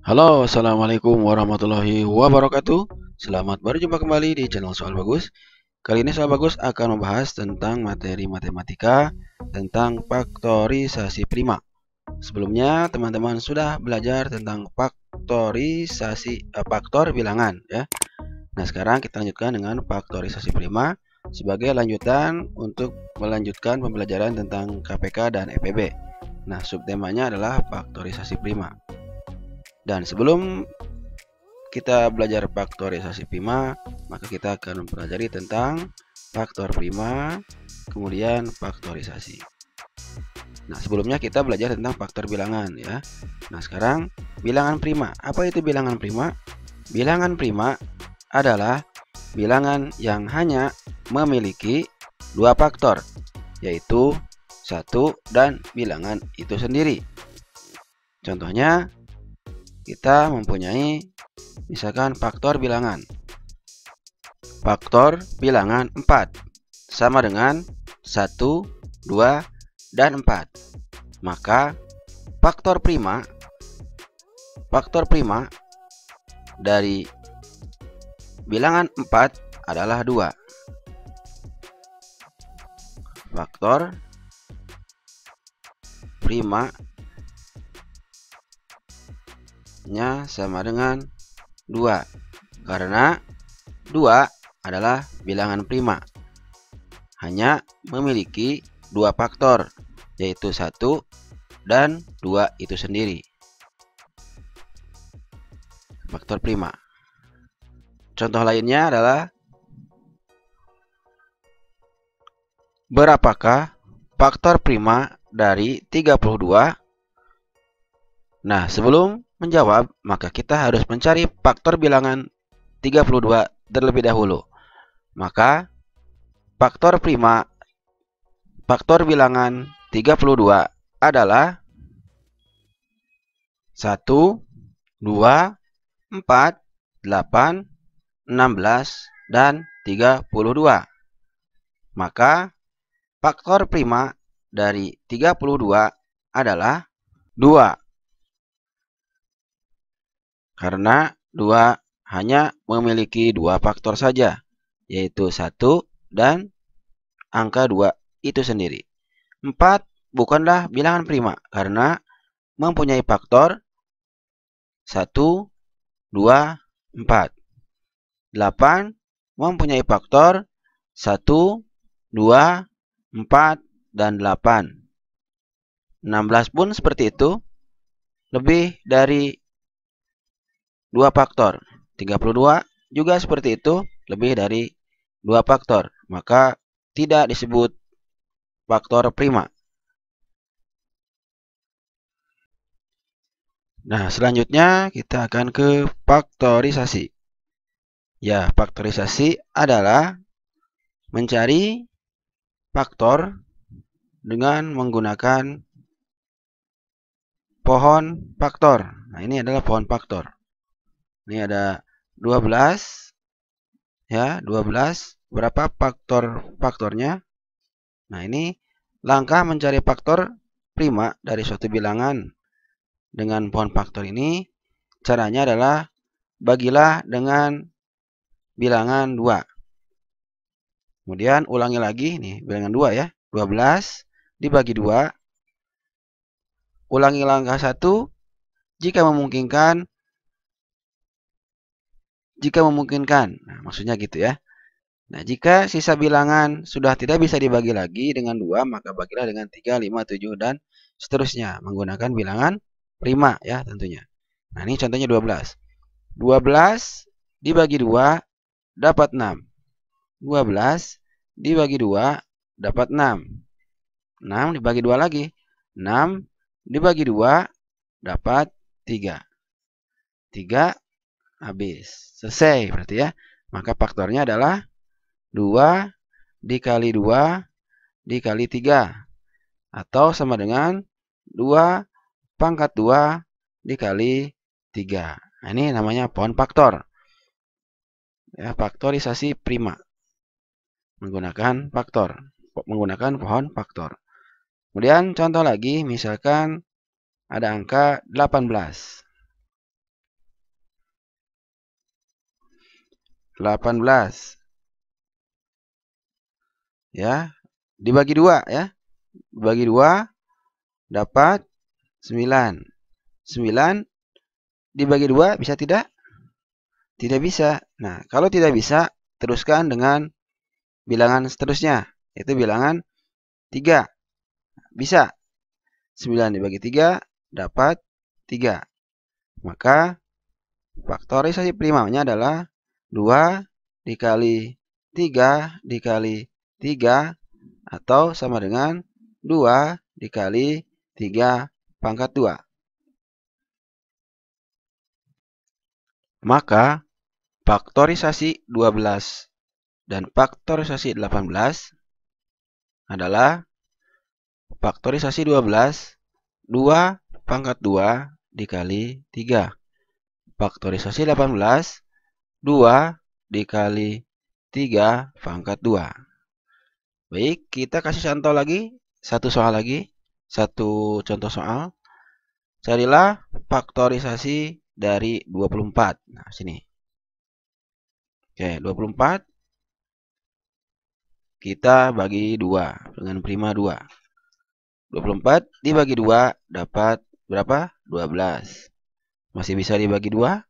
Halo, assalamualaikum warahmatullahi wabarakatuh. Selamat berjumpa kembali di channel Soal Bagus. Kali ini Soal Bagus akan membahas tentang materi matematika tentang faktorisasi prima. Sebelumnya teman-teman sudah belajar tentang faktor bilangan ya. Nah, sekarang kita lanjutkan dengan faktorisasi prima sebagai lanjutan untuk melanjutkan pembelajaran tentang KPK dan EPB. Nah, subtemanya adalah faktorisasi prima. Dan sebelum kita belajar faktorisasi prima, maka kita akan mempelajari tentang faktor prima, kemudian faktorisasi. Nah, sebelumnya kita belajar tentang faktor bilangan ya. Nah, sekarang bilangan prima. Apa itu bilangan prima? Bilangan prima adalah bilangan yang hanya memiliki dua faktor, yaitu satu dan bilangan itu sendiri. Contohnya, kita mempunyai misalkan faktor bilangan. Faktor bilangan 4 sama dengan 1, 2, dan 4. Maka faktor prima dari bilangan 4 adalah 2. Faktor prima nya sama dengan 2 karena 2 adalah bilangan prima, hanya memiliki dua faktor, yaitu 1 dan 2 itu sendiri. Faktor prima. Contoh lainnya adalah berapakah faktor prima dari 32? Nah, sebelum menjawab, maka kita harus mencari faktor bilangan 32 terlebih dahulu. Maka faktor bilangan 32 adalah 1, 2, 4, 8, 16, dan 32. Maka faktor prima dari 32 adalah 2. Karena 2 hanya memiliki dua faktor saja, yaitu 1 dan angka 2 itu sendiri. 4 bukanlah bilangan prima karena mempunyai faktor 1, 2, 4. 8 mempunyai faktor 1, 2, 4, dan 8. 16 pun seperti itu, lebih dari dua faktor. 32 juga seperti itu, lebih dari dua faktor. Maka tidak disebut faktor prima. Nah, selanjutnya kita akan ke faktorisasi. Ya, faktorisasi adalah mencari faktor dengan menggunakan pohon faktor. Nah, ini adalah pohon faktor. Ini ada 12 ya, 12. Berapa faktornya? Nah, ini langkah mencari faktor prima dari suatu bilangan dengan pohon faktor ini. Caranya adalah bagilah dengan bilangan 2. Kemudian ulangi lagi nih, bilangan 2 ya. 12 dibagi 2. Ulangi langkah 1 jika memungkinkan. Nah, maksudnya gitu ya. Nah, jika sisa bilangan sudah tidak bisa dibagi lagi dengan 2, maka bagilah dengan 3, 5, 7, dan seterusnya. Menggunakan bilangan prima ya tentunya. Nah, ini contohnya 12. 12 dibagi 2 dapat 6. 12 dibagi 2 dapat 6. 6 dibagi 2 lagi. 6 dibagi 2 dapat 3. 3 habis. Selesai berarti ya. Maka faktornya adalah 2 dikali 2 dikali 3. Atau sama dengan 2 pangkat 2 dikali 3. Nah, ini namanya pohon faktor. Ya, faktorisasi prima. Menggunakan pohon faktor. Kemudian contoh lagi, misalkan ada angka 18. 18. Ya, dibagi 2 ya. Bagi 2 dapat 9. 9 dibagi 2 bisa tidak? Tidak bisa. Nah, kalau tidak bisa, teruskan dengan bilangan seterusnya, yaitu bilangan 3. Bisa. 9 dibagi 3 dapat 3. Maka faktorisasi primanya adalah 2 dikali 3 dikali 3 atau sama dengan 2 dikali 3 pangkat 2. Maka faktorisasi 12 dan faktorisasi 18 adalah faktorisasi 12, 2 pangkat 2 dikali 3. Faktorisasi 18, 2 dikali 3 pangkat 2. Baik, kita kasih contoh lagi. Satu soal lagi. Satu contoh soal. Carilah faktorisasi dari 24. Nah, sini. Oke, 24 kita bagi 2 dengan prima 2. 24 dibagi 2 dapat berapa? 12. Masih bisa dibagi 2?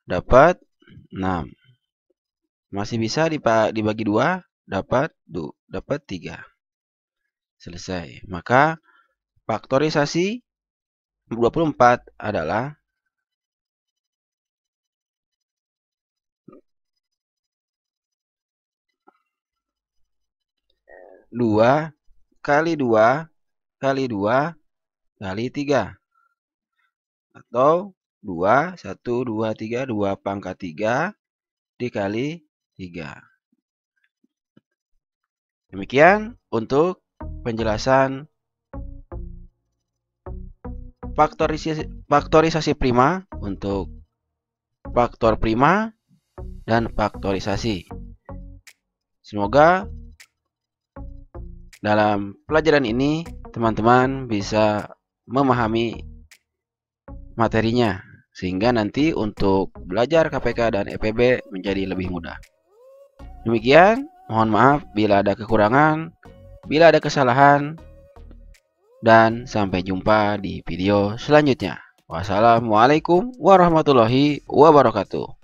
Dapat 6. Masih bisa dibagi 2? Dapat 3. Selesai. Maka faktorisasi 24 adalah 2 kali 2 kali 2 kali 3. Atau 2, 1, 2, 3, 2 pangkat 3 dikali 3. Demikian untuk penjelasan faktorisasi prima untuk faktor prima dan faktorisasi. Semoga dalam pelajaran ini teman-teman bisa memahami materinya, sehingga nanti untuk belajar KPK dan EPB menjadi lebih mudah. Demikian, mohon maaf bila ada kekurangan, bila ada kesalahan, dan sampai jumpa di video selanjutnya. Wassalamualaikum warahmatullahi wabarakatuh.